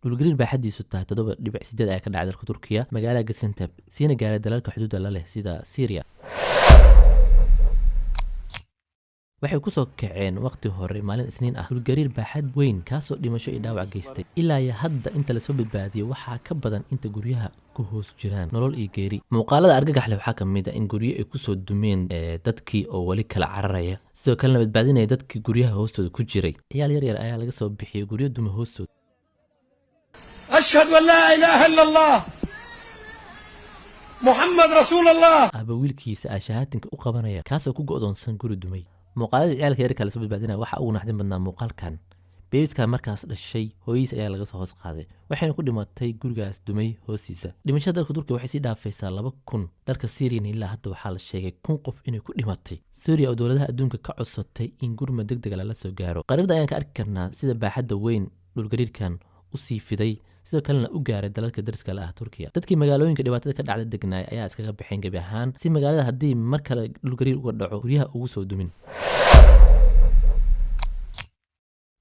dhulgariir baa xaddiisu tahay 7.8 ayaa ka dhacay dalka Turkiga magaalada Gaziantep siina gaaray dalalka xuduudda la leh sida Syria waxay ku soo kaceen waqti hore maalin Isniin ah dhulgariir baaxad weyn kaasoo dhimasho iyo dhaawac geystay ilaa iyo hadda inta la soo badbaadiyay waxaa ka badan inta guryaha ku hoos jiraan nolol iyo geeri muuqaalada argagax leh waxaa kamid ah in guryo ay ku soo dumeen dadkii oo wali kala cararaya sidoo kalena badbaadinaya dadkii guryaha hoostooda ku jiray ciyaal yar yar ayaa laga soo bixiyay guryo dume hoostooda ashhadu an laa ilaaha illa allah muhammad rasuulullah aba wiilkiisa ashahaatinka u qabanaya kaasoo ku go'doonsan guri dumay muuqaalada ciyaalka yarka la soo badbaadinaya waxa uu naxdin badnaa muuqaalkan beebiska markaas dhashay hooyadiis ayaa laga soo hoos qaaday waxayna ku dhimatay gurigaas dumay hoostiisa dhimashada dalka Turkiga waxay sii dhaafaysaa 2,000 dalka Syria ilaa hadda waxaa la sheegay 1,000 qof inay ku dhimatay Syria oo dowladaha adduunka ka codsatay in gurmad degdeg ah la soo gaaro qarinta ayaan ka arki karnaa sida baaxadda weyn dhulgariirkan u sii fiday sidoo kalena u gaaray dalalka dariska la ah Turkiga dadkii magaalooyinka dhibaatada ka dhacday degnaay ayaa iskaga baxeen gabi ahaan si magaalada haddii mar kale dhulgariir uga dhaco guryaha ugu soo dumin